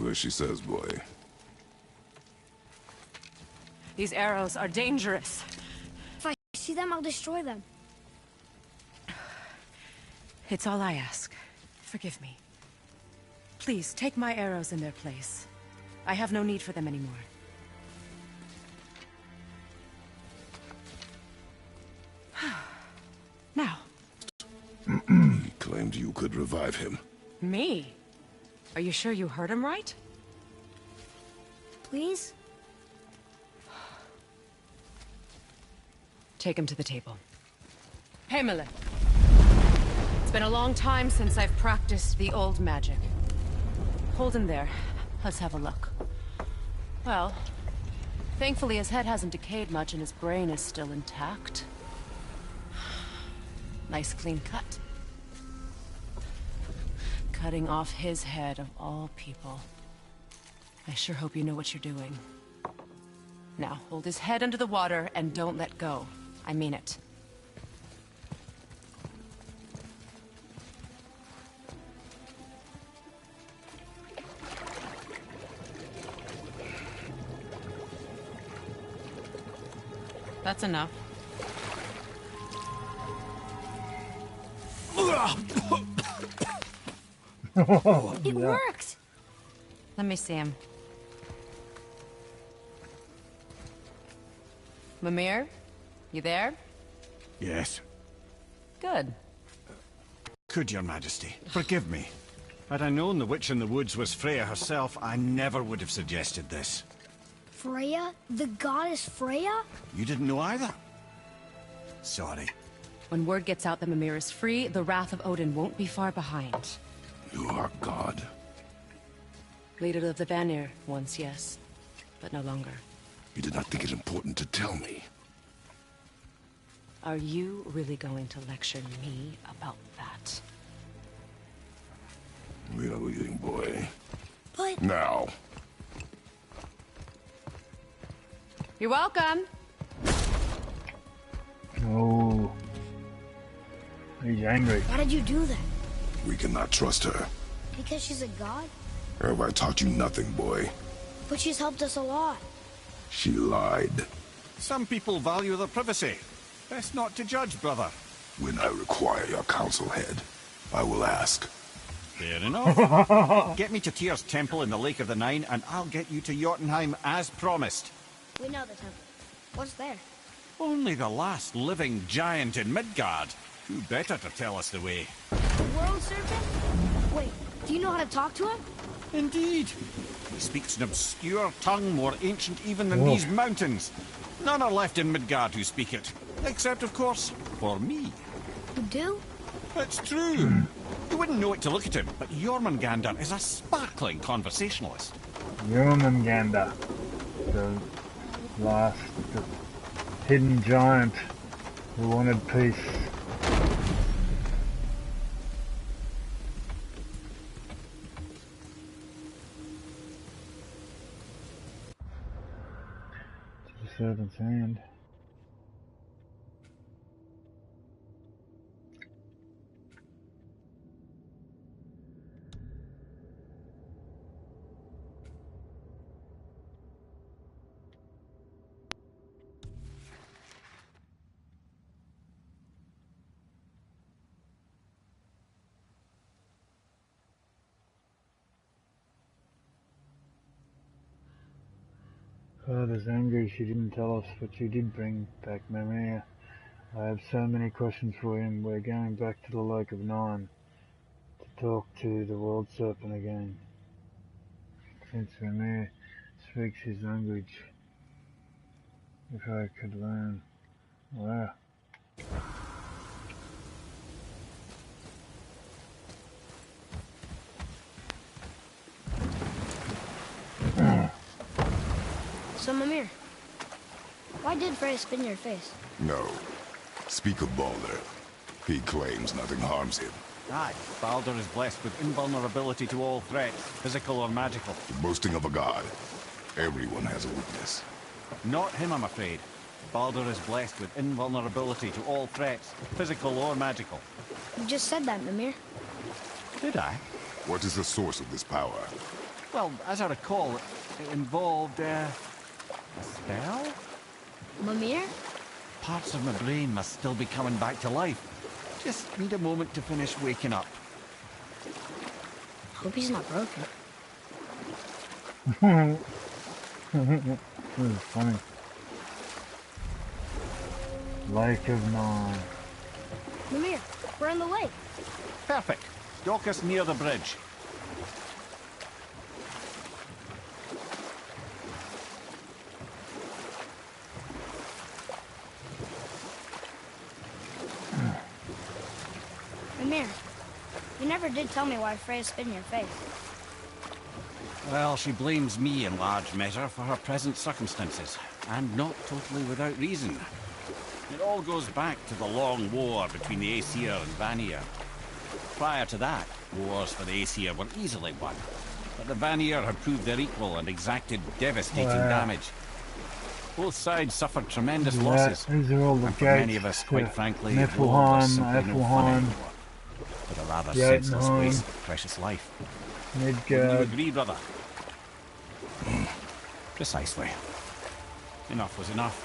Careful as she says, boy. These arrows are dangerous. If I see them, I'll destroy them. It's all I ask. Forgive me. Please, take my arrows in their place. I have no need for them anymore. Now. He claimed you could revive him. Me? Are you sure you heard him right? Please? Take him to the table. Hamlet. It's been a long time since I've practiced the old magic. Hold him there. Let's have a look. Well, thankfully his head hasn't decayed much and his brain is still intact. Nice clean cut. Cutting off his head of all people. I sure hope you know what you're doing. Now, hold his head under the water and don't let go. I mean it. That's enough. It worked! Let me see him. Mimir? You there? Yes. Good. Could your majesty forgive me? Had I known the witch in the woods was Freya herself, I never would have suggested this. Freya? The goddess Freya? You didn't know either? Sorry. When word gets out that Mimir is free, the wrath of Odin won't be far behind. You are God. Leader of the Vanir, once yes, but no longer. You did not think it important to tell me. Are you really going to lecture me about that? We are leaving, boy. But... Now. You're welcome. Oh. He's angry. Why did you do that? We cannot trust her. Because she's a god? Have I taught you nothing, boy? But she's helped us a lot. She lied. Some people value their privacy. Best not to judge, brother. When I require your council head, I will ask. Fair enough. Get me to Tyr's temple in the Lake of the Nine, and I'll get you to Jotunheim as promised. We know the temple. What's there? Only the last living giant in Midgard. Who better to tell us the way? The world serpent? Wait, do you know how to talk to him? Indeed. He speaks an obscure tongue more ancient even than these mountains. None are left in Midgard who speak it. Except, of course, for me. You do? It's true. You wouldn't know it to look at him, but Jormungandr is a sparkling conversationalist. Jormungandr, the last hidden giant who wanted peace. To the serpent's hand. Father's angry she didn't tell us, but she did bring back Mimir. I have so many questions for him. We're going back to the Lake of Nine to talk to the World Serpent again. Since Mimir speaks his language, if I could learn. Wow. So, Mimir, why did Freya spin your face? No. Speak of Baldur. He claims nothing harms him. Aye, Baldur is blessed with invulnerability to all threats, physical or magical. The boasting of a god. Everyone has a weakness. Not him, I'm afraid. Baldur is blessed with invulnerability to all threats, physical or magical. You just said that, Mimir. Did I? What is the source of this power? Well, as I recall, it involved, a spell? Mimir? Parts of my brain must still be coming back to life. Just need a moment to finish waking up. Hope he's not broken. This is funny. Lake of Nine. Mimir, we're in the lake. Perfect. Dock us near the bridge. Mimir, you never did tell me why Freya spit in your face. Well, she blames me in large measure for her present circumstances, and not totally without reason. It all goes back to the long war between the Aesir and Vanir. Prior to that, wars for the Aesir were easily won, but the Vanir had proved their equal and exacted devastating damage. Both sides suffered tremendous losses, These are all the and for gates many of us, quite frankly, war was Niflheim, simply no fun anymore. But a rather senseless waste of precious life. Wouldn't you Midgard. agree, brother? Precisely. Enough was enough.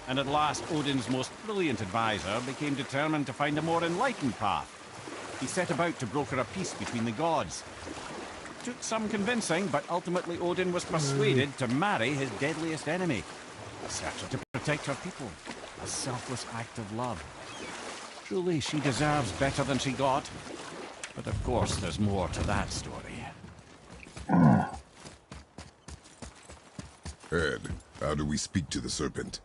And at last, Odin's most brilliant advisor became determined to find a more enlightened path. He set about to broker a peace between the gods. Took some convincing, but ultimately Odin was persuaded to marry his deadliest enemy. Asked her to protect her people. A selfless act of love. Truly, she deserves better than she got. But of course, there's more to that story. Ed, how do we speak to the serpent?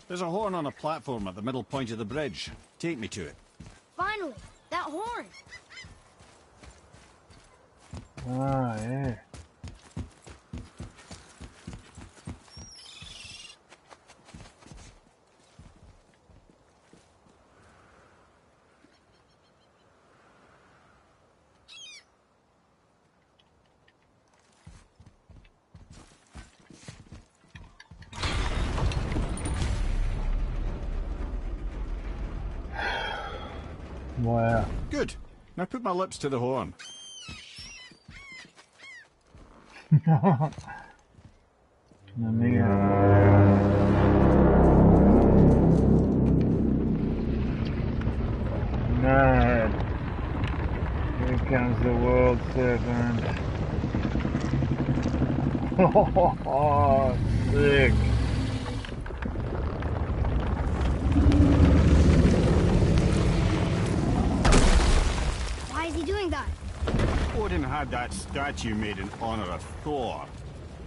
There's a horn on a platform at the middle point of the bridge. Take me to it. Finally, that horn. Ah, yeah. Wow. Good. Now put my lips to the horn. Mimir. Mad. Here comes the world serpent. Oh, sick. Why is he doing that? Odin had that statue made in honor of Thor.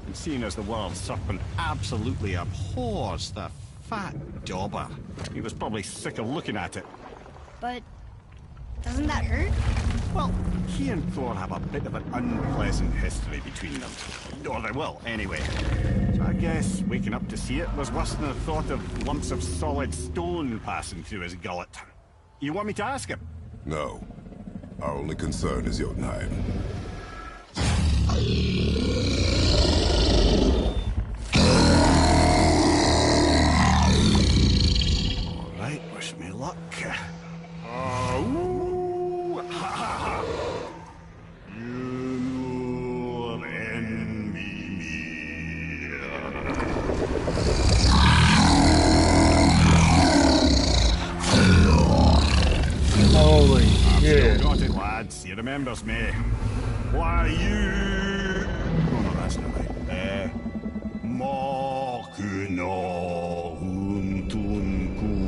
And seeing as the world serpent absolutely abhors the fat dauber, he was probably sick of looking at it. But doesn't that hurt? Well, he and Thor have a bit of an unpleasant history between them. Or they will, anyway. So I guess waking up to see it was worse than the thought of lumps of solid stone passing through his gullet. You want me to ask him? No. Our only concern is Jotunheim. All right, wish me luck. Ooh, ha, ha, ha. You enemy. Holy shit. Got it, lads. He remembers me. Why you? Oh no, that's not right. Mokuno Huntunku.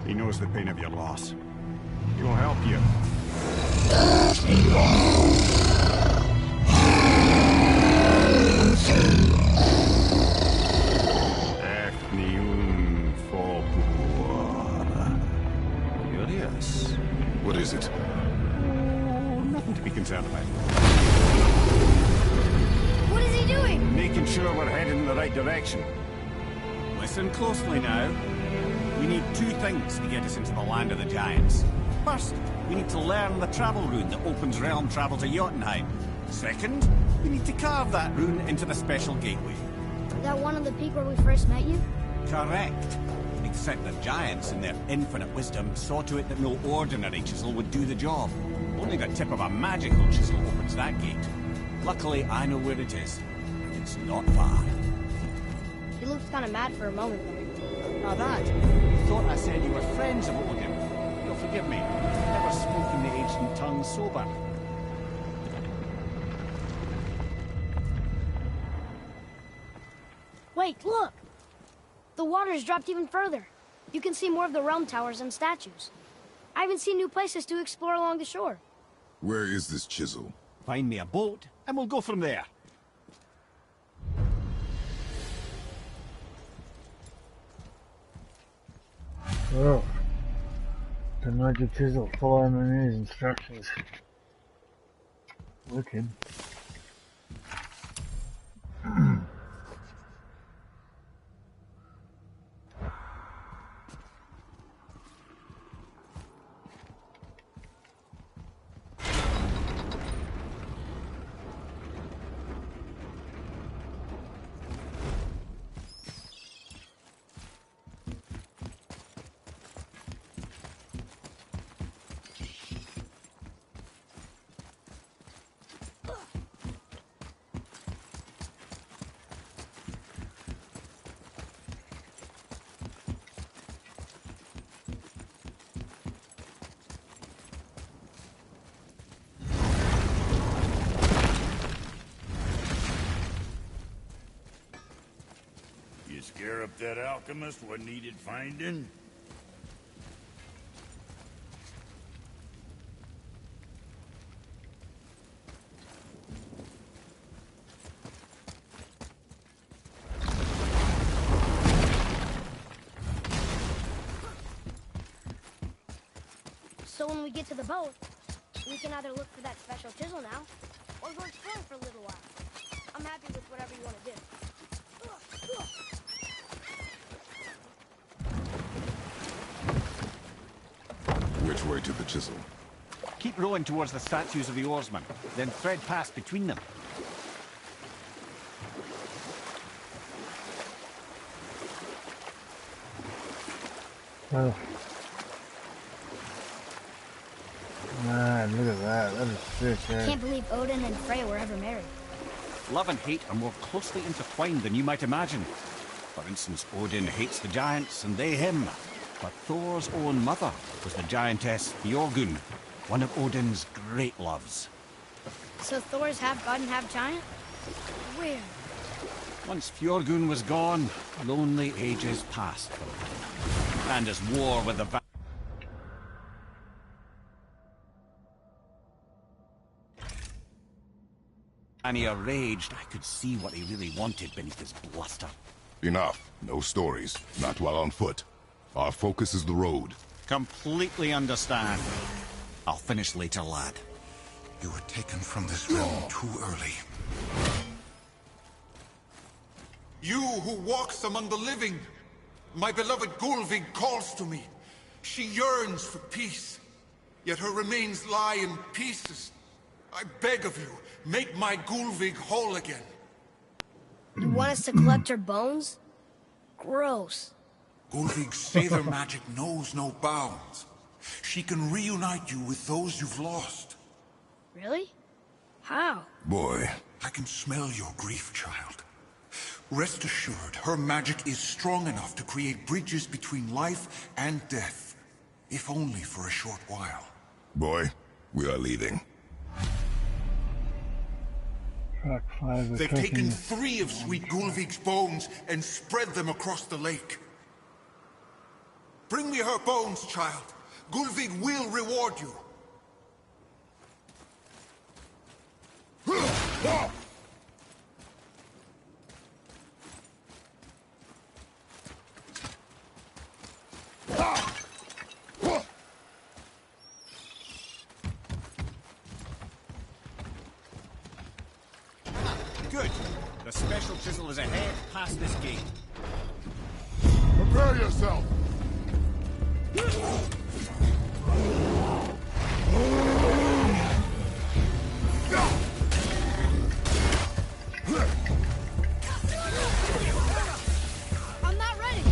He knows the pain of your loss. He will help you. Curious. What is it? Oh, nothing to be concerned about. What is he doing? Making sure we're heading in the right direction. Listen closely now. We need two things to get us into the land of the giants. First, we need to learn the travel rune that opens realm travel to Jotunheim. Second, we need to carve that rune into the special gateway. Is that one on the peak where we first met you? Correct. Except the giants, in their infinite wisdom, saw to it that no ordinary chisel would do the job. Only the tip of a magical chisel opens that gate. Luckily, I know where it is. It's not far. You looked kind of mad for a moment there. Now that, you thought I said you were friends of Odin. You'll forgive me. I've never spoken the ancient tongue sober. Wait, look! The water's dropped even further. You can see more of the realm towers and statues. I even see new places to explore along the shore. Where is this chisel? Find me a boat, and we'll go from there. Oh. The magic chisel. Follow Mimi's instructions. Wicked. You scare up that alchemist what needed finding? So when we get to the boat, we can either look for that special chisel now, or go exploring for a little while. I'm happy with whatever you want to do. Which way to the chisel? Keep rowing towards the statues of the oarsmen, then thread past between them. Oh. Man, look at that. That is sick, I eh? can't believe Odin and Freya were ever married. Love and hate are more closely intertwined than you might imagine. For instance, Odin hates the giants and they him. But Thor's own mother was the giantess Björgun, one of Odin's great loves. So Thor's half god and half giant? Weird. Once Fjörgun was gone, lonely ages passed for Odin. And his war with the Vanir raged, I could see what he really wanted beneath his bluster. Enough. No stories. Not while on foot. Our focus is the road. Completely understand. I'll finish later, lad. You were taken from this realm too early. You who walks among the living, my beloved Gulvig calls to me. She yearns for peace, yet her remains lie in pieces. I beg of you, make my Gulvig whole again. You want us to collect her bones? Gross. Gulvig's Sather magic knows no bounds. She can reunite you with those you've lost. Really? How? Boy. I can smell your grief, child. Rest assured, her magic is strong enough to create bridges between life and death. If only for a short while. Boy, we are leaving. Track 5. They've taken 3 of Sweet Gulvig's bones and spread them across the lake. Bring me her bones, child. Gulvig will reward you. Good. The special chisel is ahead past this gate. Prepare yourself! I'm not ready.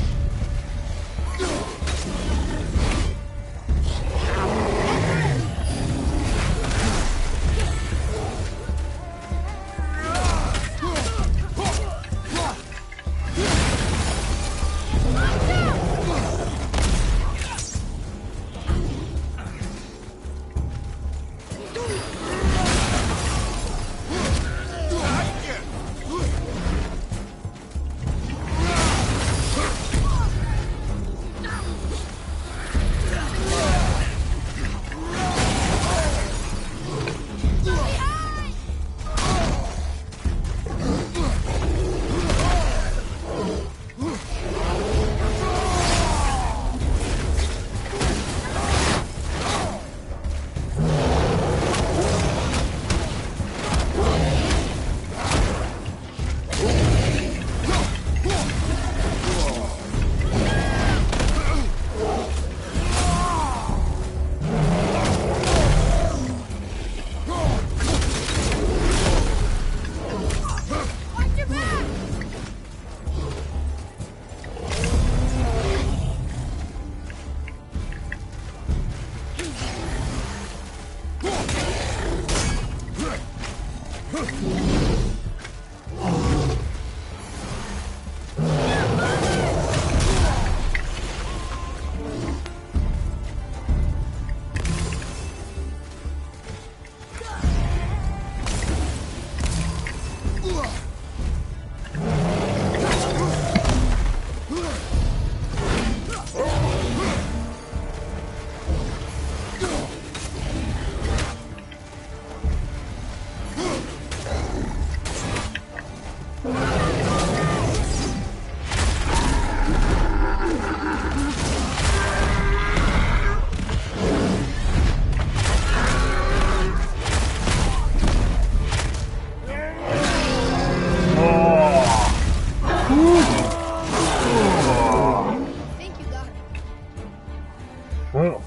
Oh.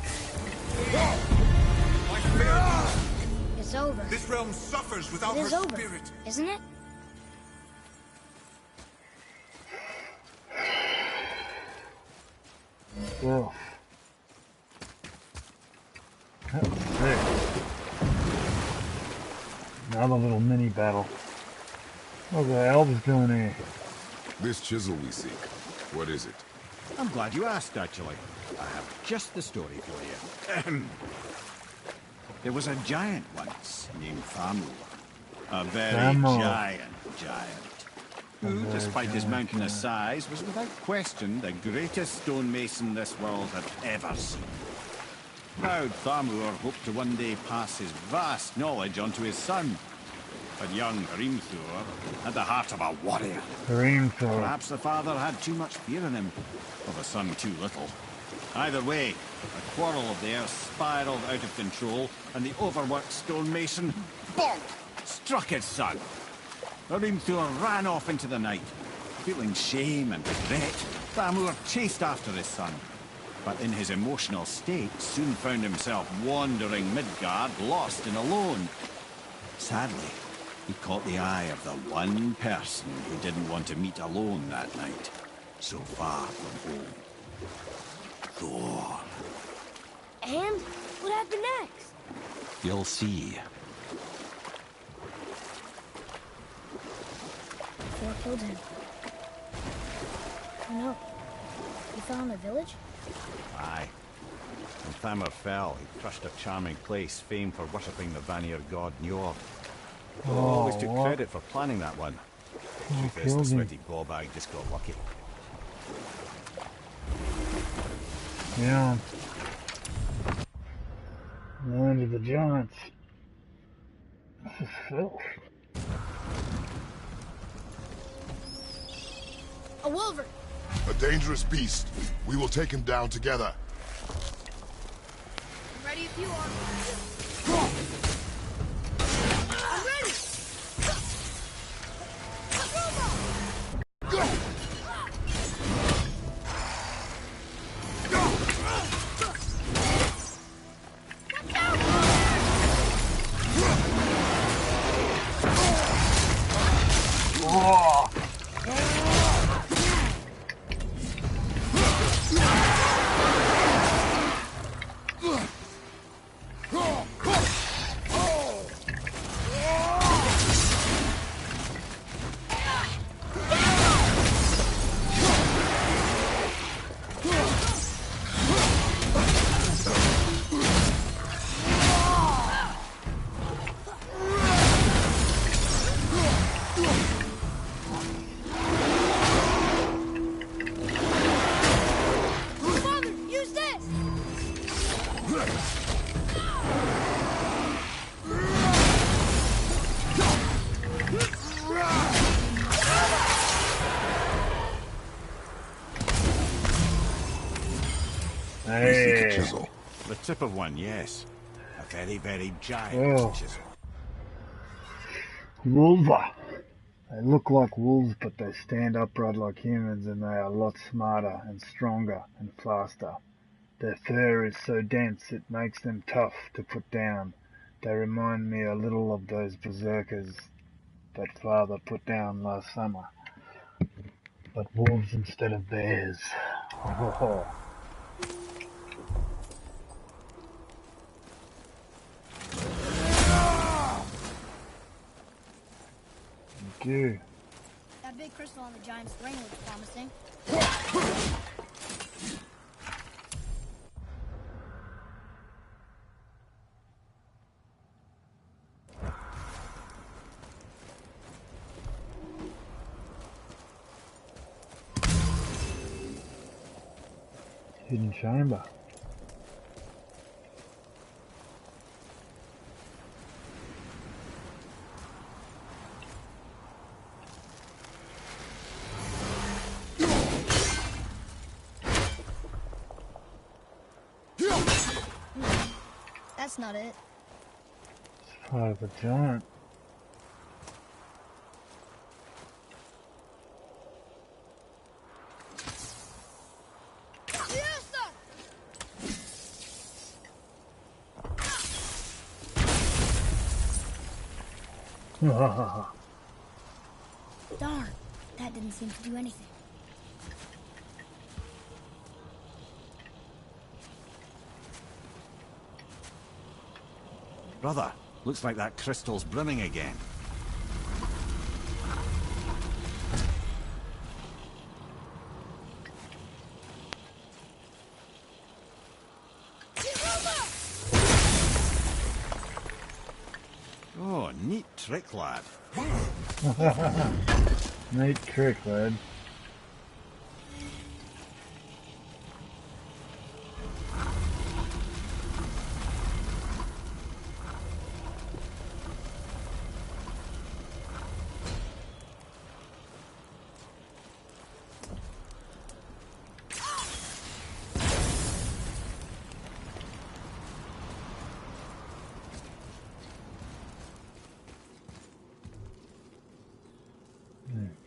It's over. This realm suffers without It her is over, spirit. isn't it? Oh. That was sick. Another little mini battle. What the hell is doing here? This chisel we seek, what is it? I'm glad you asked, actually. I have just the story for you. There was a giant once named Thamur. A very giant who, despite his mountainous size, was without question the greatest stonemason this world had ever seen. Proud Thamur hoped to one day pass his vast knowledge on to his son. But young Hrimthur had the heart of a warrior. Perhaps the father had too much fear in him, or the son too little. Either way, a quarrel of theirs spiraled out of control, and the overworked stonemason, bonk, struck his son. Hrimthur ran off into the night. Feeling shame and regret, Thamur chased after his son. But in his emotional state, soon found himself wandering Midgard, lost and alone. Sadly, he caught the eye of the one person who didn't want to meet alone that night, so far from home. Thor. And what happened next? You'll see. Thor killed him. Oh no. He fell in the village? Aye. When Thamur fell, he crushed a charming place famed for worshipping the Vanir god Njord. He always took credit for planning that one. Truth is, the sweaty ballbag just got lucky. Yeah. Land of the Giants. This is filth. A wolverine! A dangerous beast. We will take him down together. I'm ready if you are. I'm ready! Hey. Chisel. The tip of one, yes. A very, very giant chisel. Wolva. They look like wolves, but they stand upright like humans, and they are a lot smarter and stronger and faster. Their fur is so dense it makes them tough to put down. They remind me a little of those berserkers that Father put down last summer. But wolves instead of bears. Oh. Thank you. That big crystal on the giant's ring looks promising. Hidden chamber. That's not it. It's part of the giant. Darn, that didn't seem to do anything. Brother, looks like that crystal's brimming again. Oh, neat trick, lad. Neat trick, lad.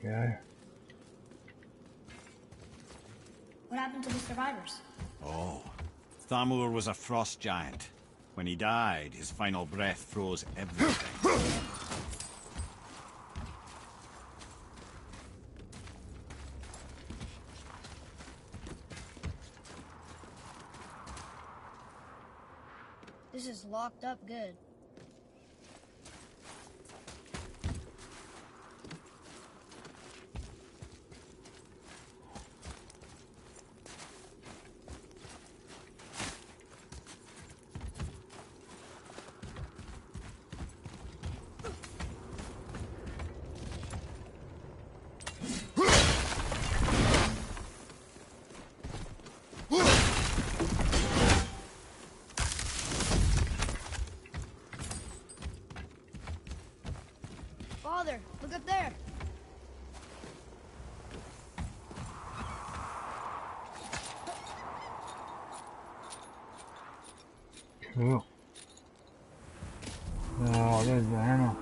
There What happened to the survivors? Oh, Thamur was a frost giant. When he died, his final breath froze everything. This is locked up good. Father, look up there. Cool. Oh, there's the hammer.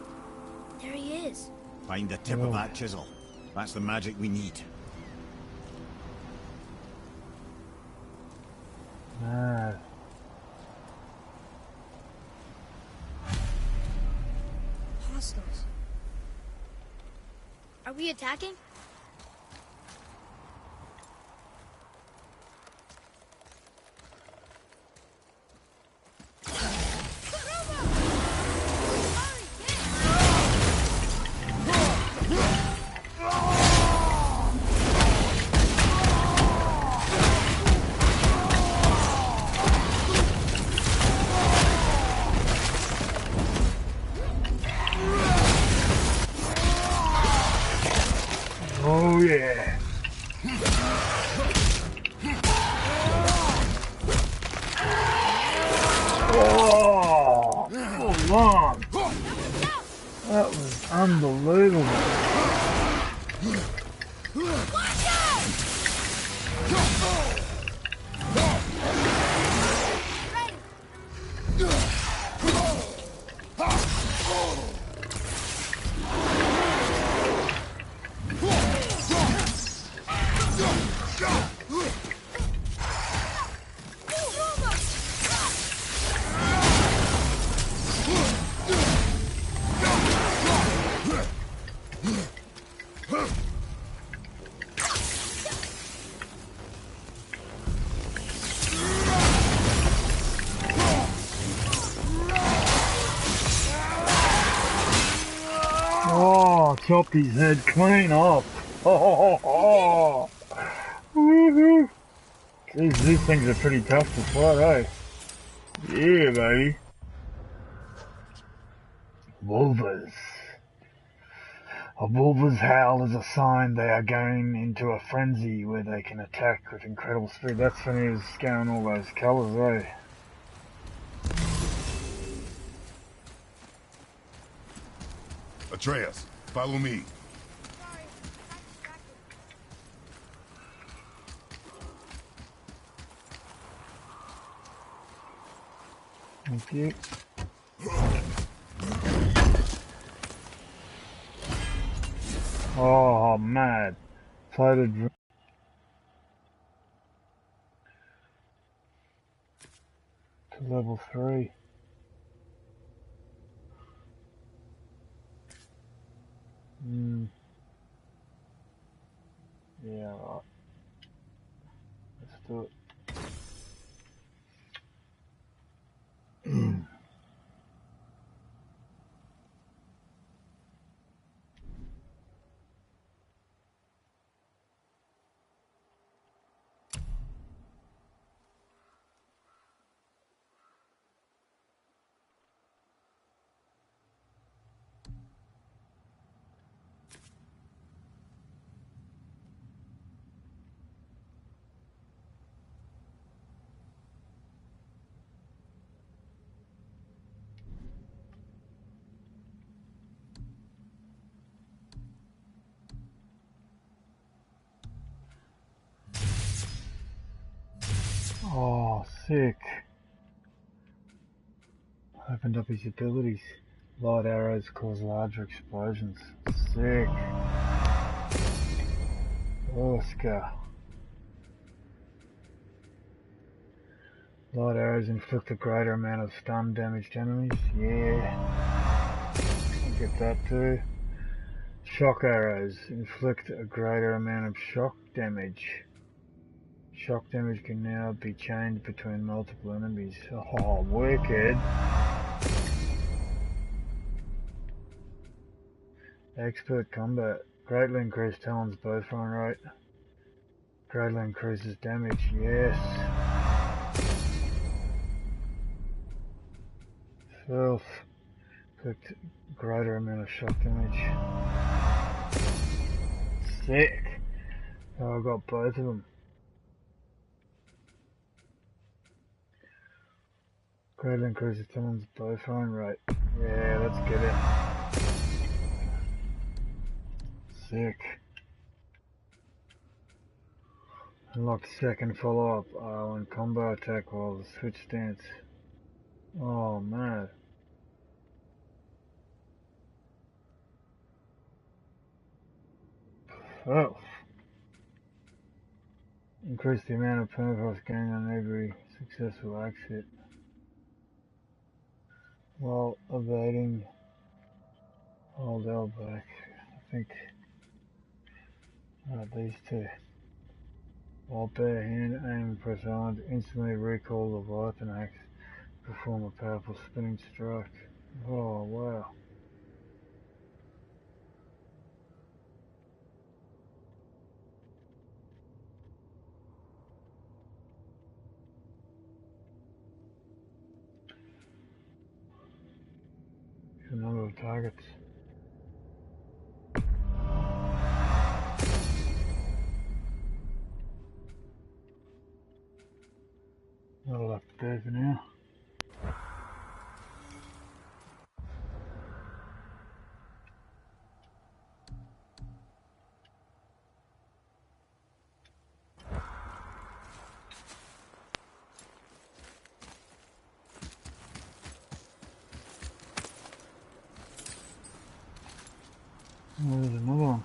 There he is. Find the tip of that chisel. That's the magic we need. Ah. Hostiles. Are we attacking? Oh yeah. Oh, hold on. That was unbelievable. Oh, chopped his head clean off. Oh, woohoo. Jeez, these things are pretty tough to fight, eh? Yeah, baby. Wolvers. A wolver's howl is a sign they are going into a frenzy where they can attack with incredible speed. That's when he was scaling all those colours, eh? Atreus, follow me. Sorry, I'm distracted. Thank you. Oh, mad. Floated to level 3. Yeah, right. Let's do it. Oh, sick. Opened up his abilities. Light arrows cause larger explosions. Sick. Oscar. Light arrows inflict a greater amount of stun damage to enemies. Yeah. I'll get that too. Shock arrows inflict a greater amount of shock damage. Shock damage can now be changed between multiple enemies. Oh, wicked. Expert combat. Greatly increased Talon's bow throwing rate. Greatly increases damage. Yes. Filth. Inflict greater amount of shock damage. Sick. Oh, I got both of them. Greatly increases Talon's bow throwing rate. Yeah, let's get it. Sick. Unlock second follow-up when combo attack while the switch stance. Oh, man. Oh. Increase the amount of permafrost gained on every successful axe hit. While evading, hold L back. I think These two. While bare hand, aim and press on to instantly recall the Leviathan axe, perform a powerful spinning strike. Oh, wow. A number of targets. That'll have to do for now. Oh, there's another one.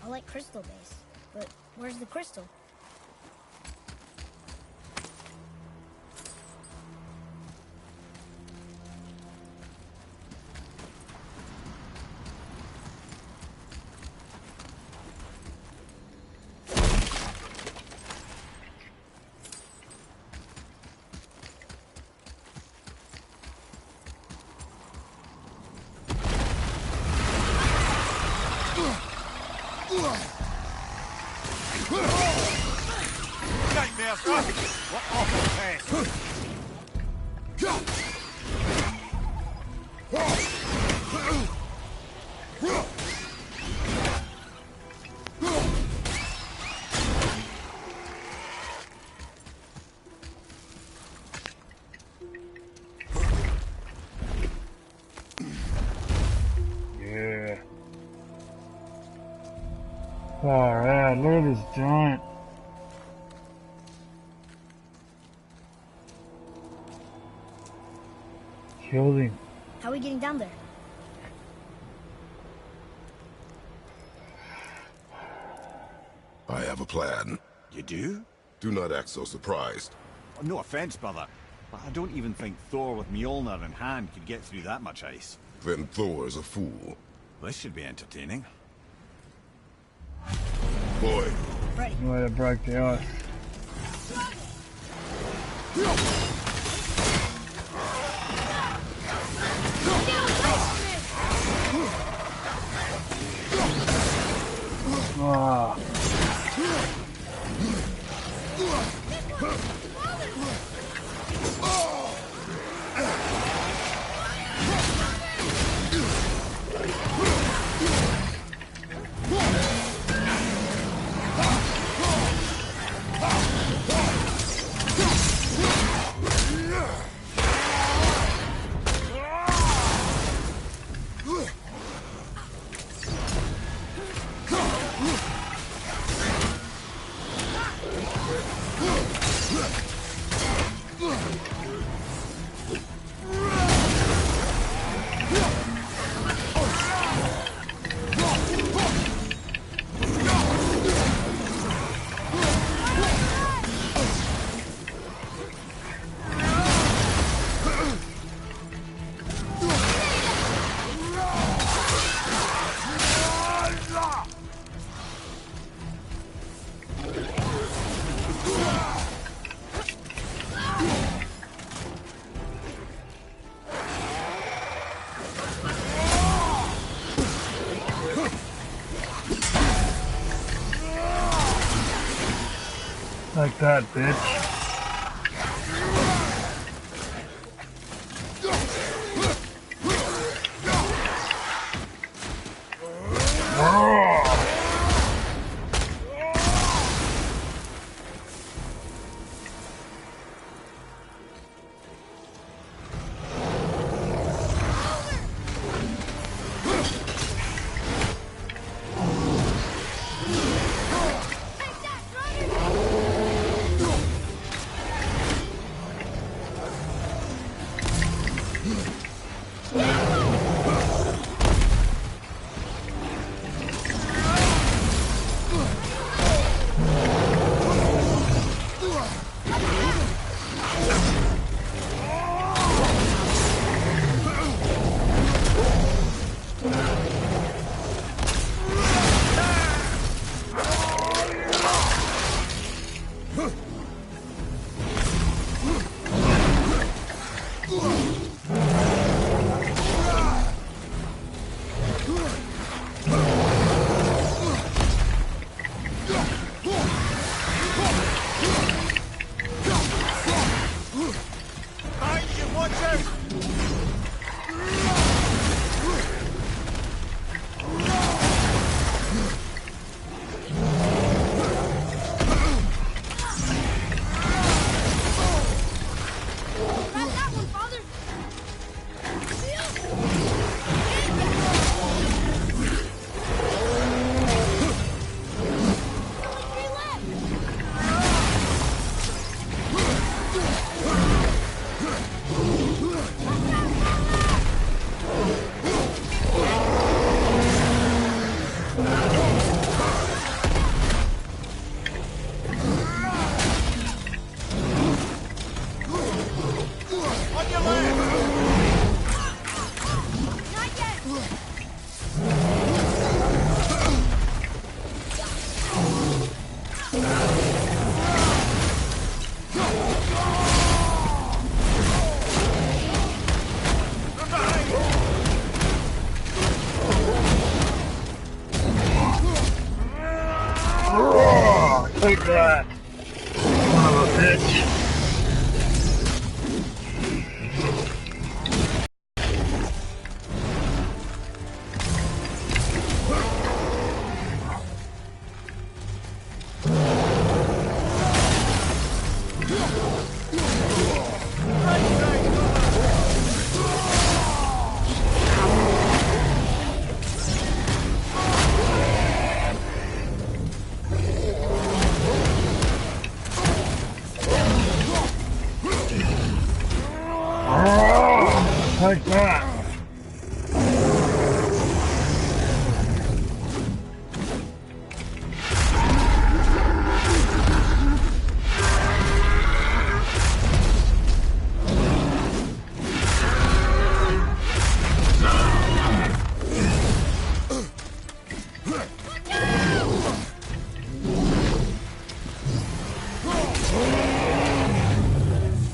I like crystal base, but where's the crystal? Nightmare, son! What awful pain! Yeah. Alright, look at this giant. Killed him. How are we getting down there? I have a plan. You do? Do not act so surprised. Oh, no offense, brother, but I don't even think Thor with Mjolnir in hand could get through that much ice. Then Thor is a fool. This should be entertaining. Boy, Ready. Way to break the ice. Ah. Like that, bitch.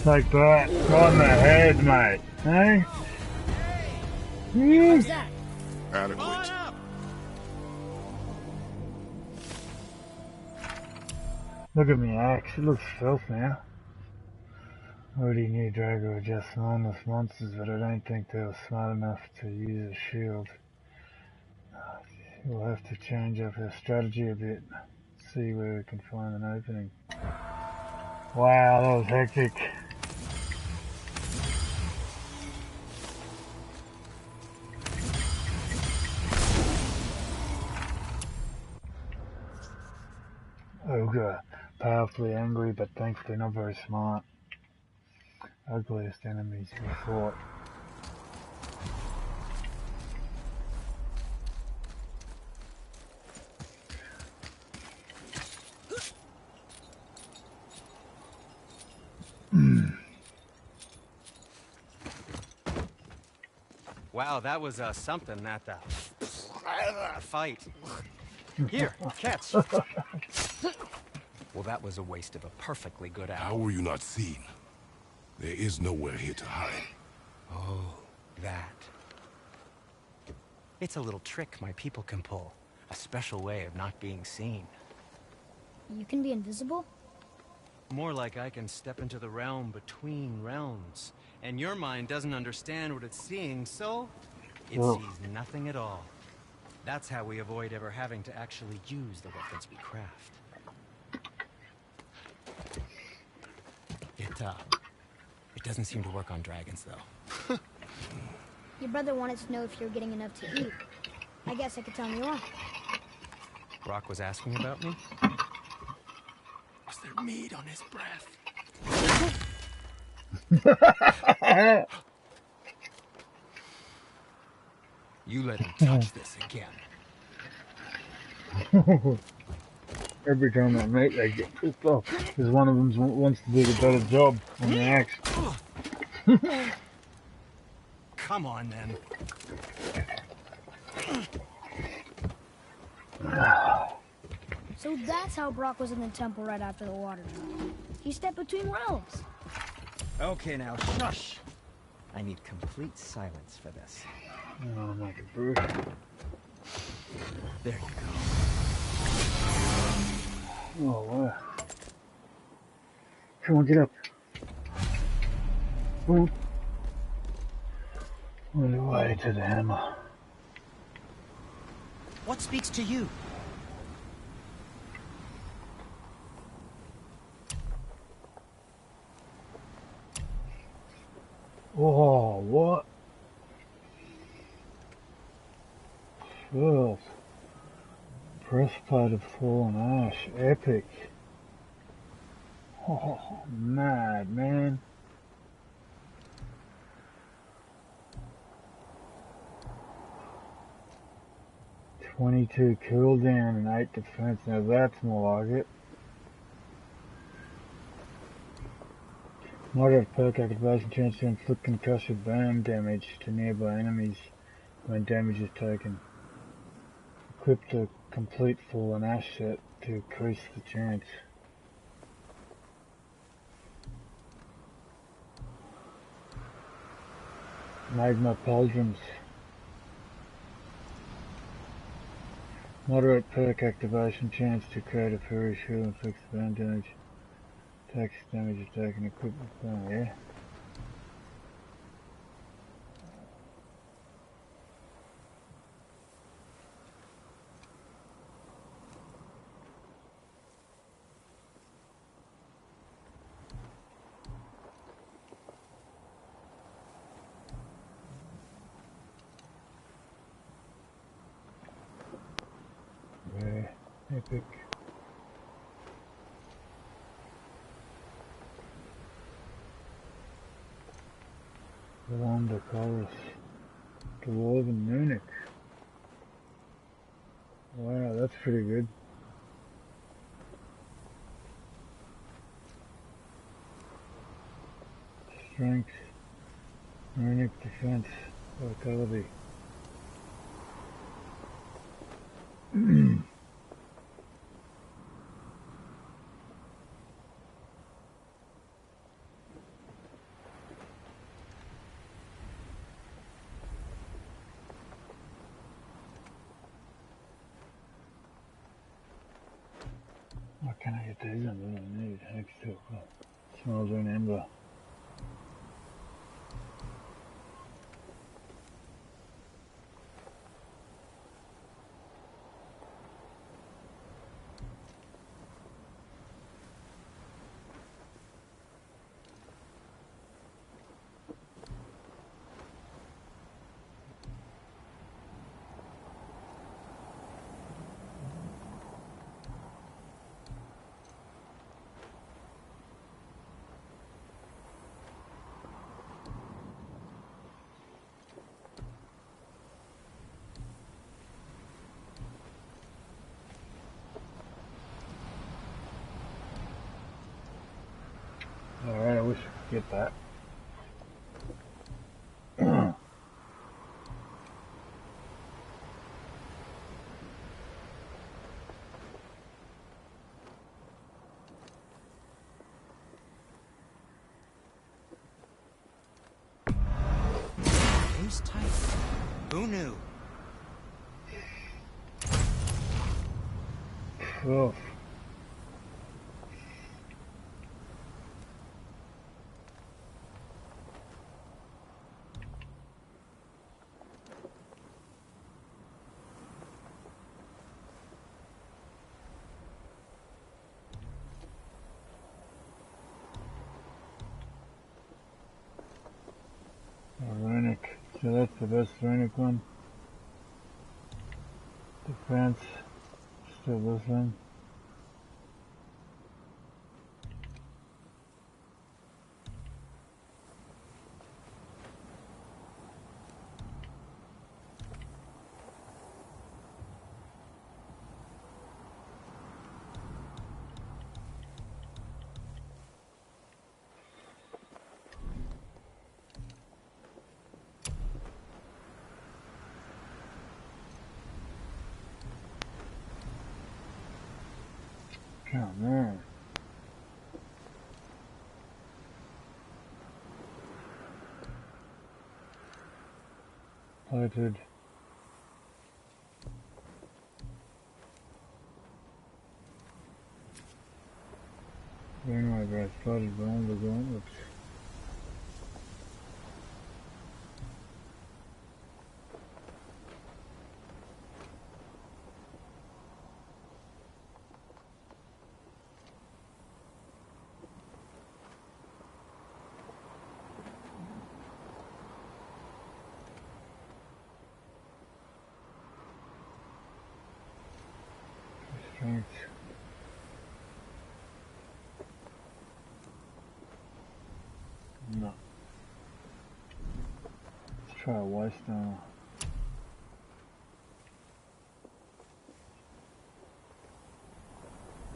Take that on the head, mate. Hey? How's that? Adequate. Look at me axe, it looks filth now. Already knew Drago were just mindless monsters, but I don't think they were smart enough to use a shield. We'll have to change up our strategy a bit. See where we can find an opening. Wow, that was hectic. Ogre, powerfully angry but thankfully not very smart. Ugliest enemies we fought. Wow, that was something, that fight. Here, catch. Well, that was a waste of a perfectly good apple. How were you not seen? There is nowhere here to hide. Oh, that. It's a little trick my people can pull. A special way of not being seen. You can be invisible? More like I can step into the realm between realms. And your mind doesn't understand what it's seeing, so it sees nothing at all. That's how we avoid ever having to actually use the weapons we craft. It doesn't seem to work on dragons, though. Your brother wanted to know if you're getting enough to eat. I guess I could tell him you are. Brock was asking about me? Was there meat on his breath? You let him touch this again. Every time I mate, they get pissed off because one of them wants to do the better job on the axe. Come on, then. So that's how Brock was in the temple right after the water. He stepped between realms. Okay, now, shush. I need complete silence for this. Oh, like a brute. There you go. Oh, wow. Come on, get up. Come on. On the way to the hammer. What speaks to you? Oh, what? First. Breastplate of Fallen Ash. Epic. Oh, mad, man. $22 cooldown and 8 defense. Now that's more like it. Moderate perk activation, chance to inflict concussive burn damage to nearby enemies when damage is taken. Equip the complete Fallen Ash set to increase the chance. Magma Pauldrons. Moderate perk activation, chance to create a fairy shield and inflict burn damage. Tax damage is taken, equipment burn, yeah. Yeah, epic. Yolanda Chorus. Dwarven Runic. Wow, that's pretty good. Strength, Runic Defense, Vitality. What can I get these on? What do I need? X2. Smoldering Ember. Alright, I wish I could get that. Who's tight? Who knew? Oh. Runic. So that's the best Runic one. Defense. Still this one. Come on. Lighted. Burn my breath, flooded bone, the gauntlets. Strength. No. Let's try a Whitestone.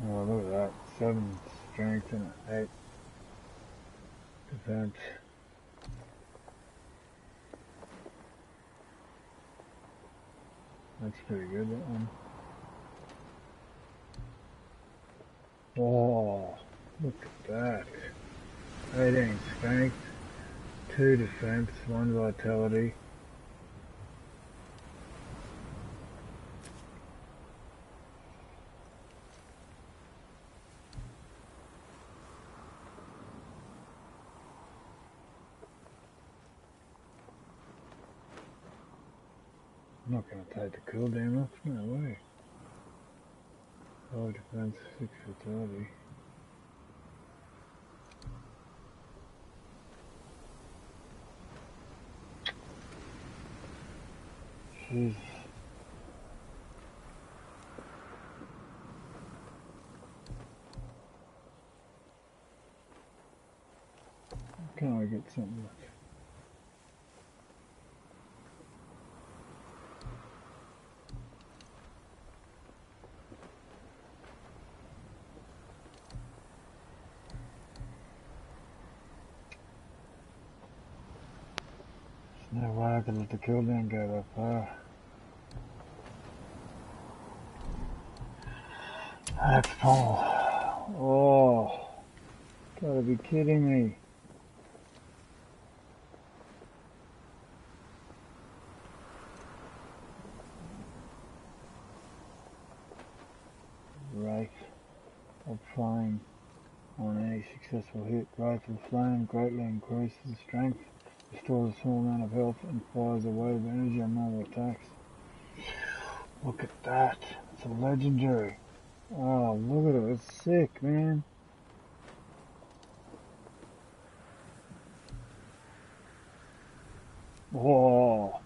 Oh, look at that. 7 strength and an 8 defense. That's pretty good, that one. Oh, look at that. 18 strength, 2 defense, 1 vitality. I'm not going to take the cooldown off, no way. 5 defense, 6 vitality. Jeez. Can I get something? No way I could let the cooldown go that far. That's full. Oh, gotta be kidding me. Right, applying on any successful hit. Rifle flame greatly increases the strength, restores a small amount of health, and fires a wave of energy on normal attacks. Look at that, it's a legendary. Oh, look at it, it's sick, man. Oh.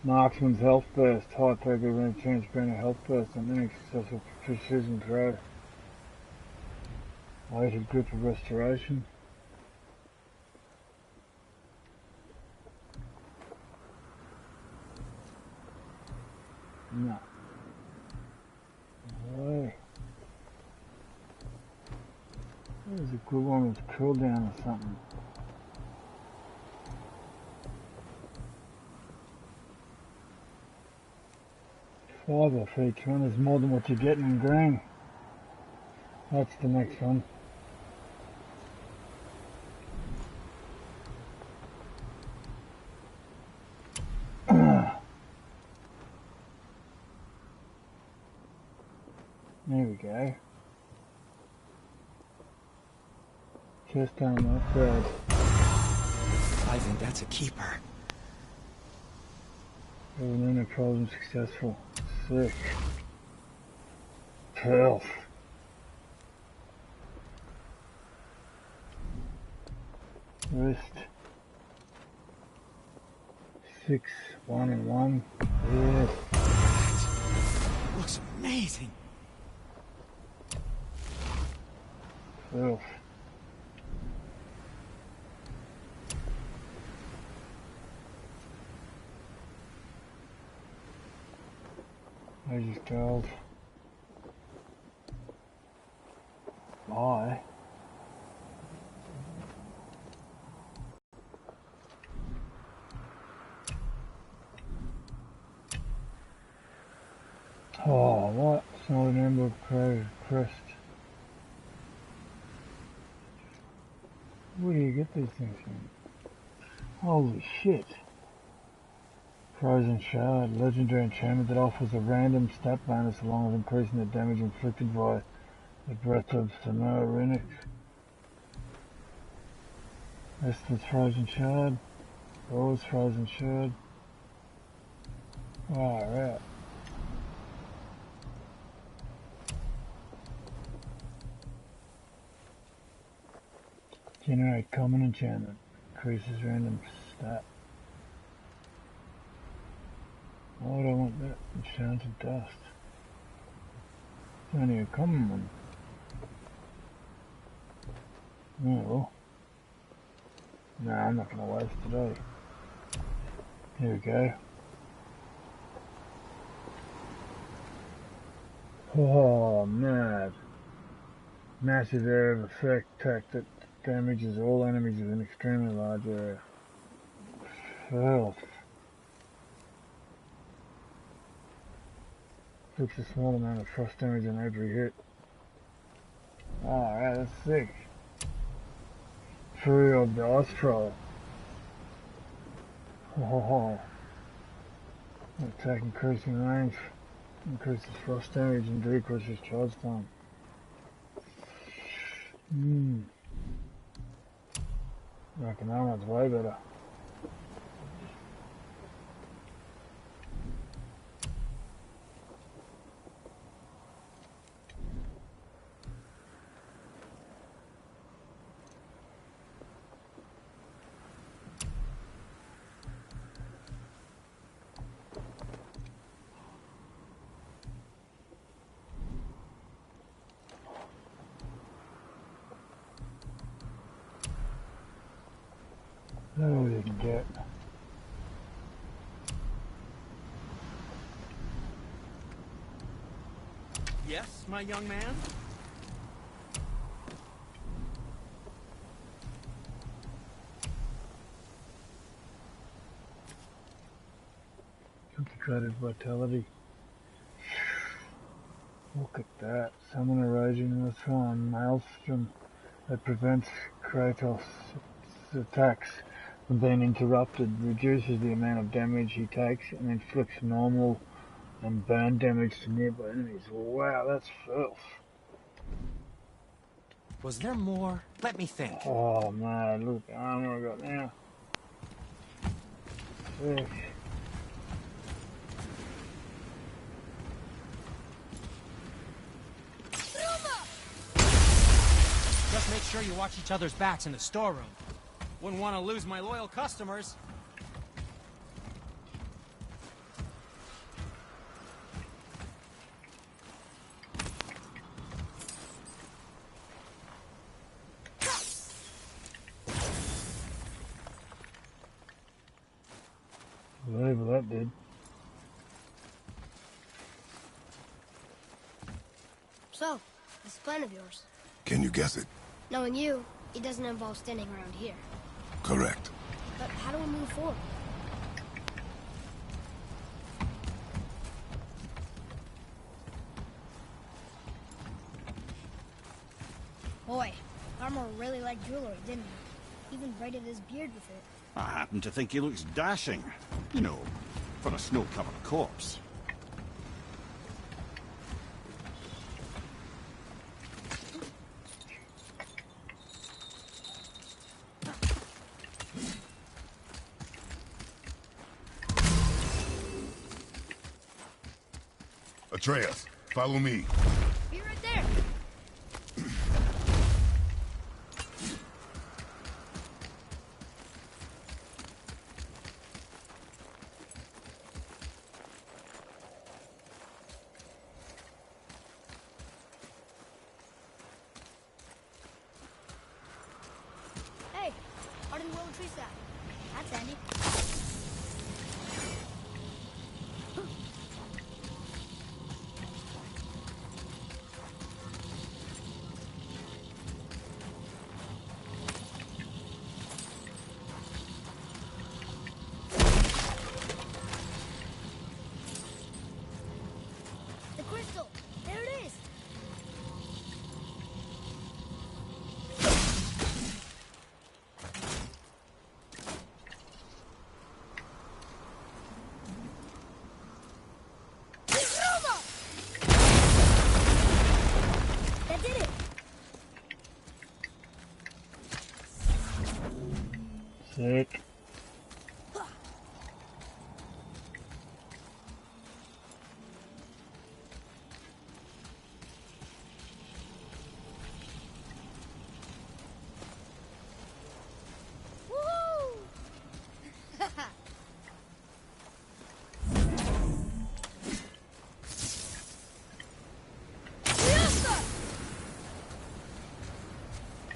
Marksman's health burst. High paper when a transparent health burst and any successful precision throw. Weighted grip of restoration. No. No way. There's a good one with cooldown or something. Fiber for each one is more than what you're getting in green. That's the next one. There we go. Chest armor upgrade. I think that's a keeper. No problem successful. Sick. Health. Wrist. 6, 1 and 1. Yes. Looks amazing. Filth. I just told. Why? Oh, what? It's not an Ember crest. Where do you get these things from? Holy shit. Frozen Shard, legendary enchantment that offers a random stat bonus along with increasing the damage inflicted by the breath of Samoa Runic. Restless Frozen Shard, Rose Frozen Shard. Right. Generate common enchantment, increases random stat. Why would I want that? Enchanted dust. It's only a common one. Oh. No, I'm not going to waste today. Here we go. Oh, mad. Massive area of effect attack that damages all enemies within an extremely large area. Filth. Inflicts a small amount of frost damage on every hit. Alright, that's sick. Fury of the Ice Troll. Oh. Attack increasing range. Increases frost damage and decreases charge time. I reckon that one's way better. That's all you can get. Yes, my young man? concentrated vitality. Look at that. Summon erosion in the time. Maelstrom that prevents Kratos' attacks from being interrupted, reduces the amount of damage he takes, and inflicts normal and burn damage to nearby enemies. Wow, that's filth. Was there more? Let me think. Oh man, look at the armor I got now. Sick. Just make sure you watch each other's backs in the storeroom. Wouldn't want to lose my loyal customers. Whatever that did. So, this plan of yours. Can you guess it? Knowing you, it doesn't involve standing around here. Correct. But how do we move forward? Boy, Armor really liked jewelry, didn't he? Even braided his beard with it. I happen to think he looks dashing. You know, for a snow-covered corpse. Atreus, follow me. Be right there! Hey, how did the willow tree sound? That's handy. The crystal! There it is! That did it! Sick. Woohoo!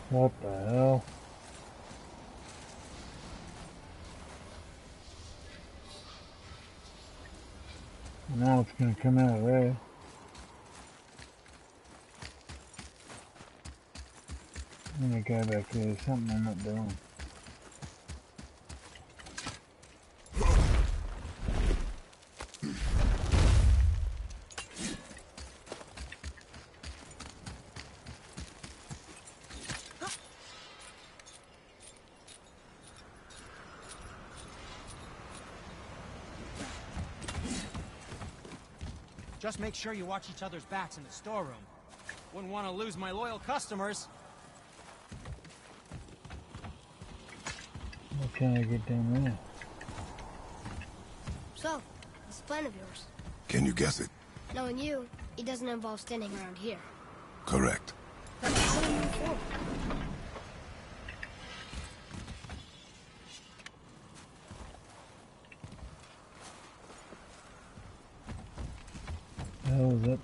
What the hell? Now it's gonna come out of there. Let me go back there. There's something I'm not doing. Just make sure you watch each other's backs in the storeroom. Wouldn't want to lose my loyal customers. What can I get down there? So, this plan of yours. Can you guess it? Knowing you, it doesn't involve standing around here. Correct. But how do we move forward? How is that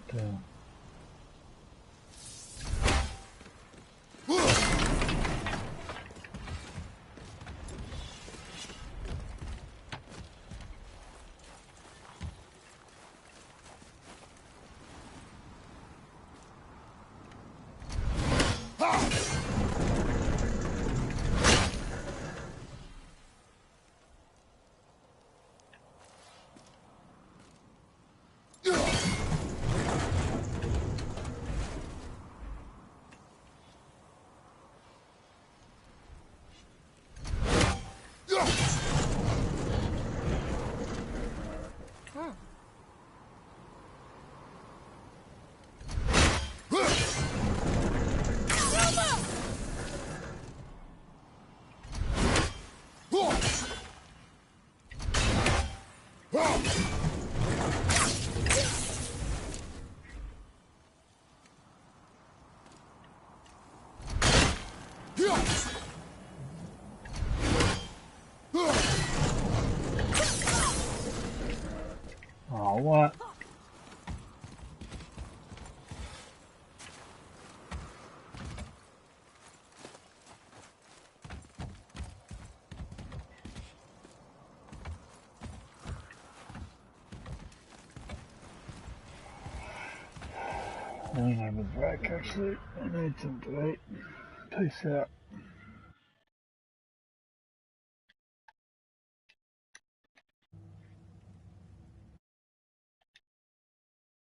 Oh, what? I don't have a break actually. I need some to eat. Peace out.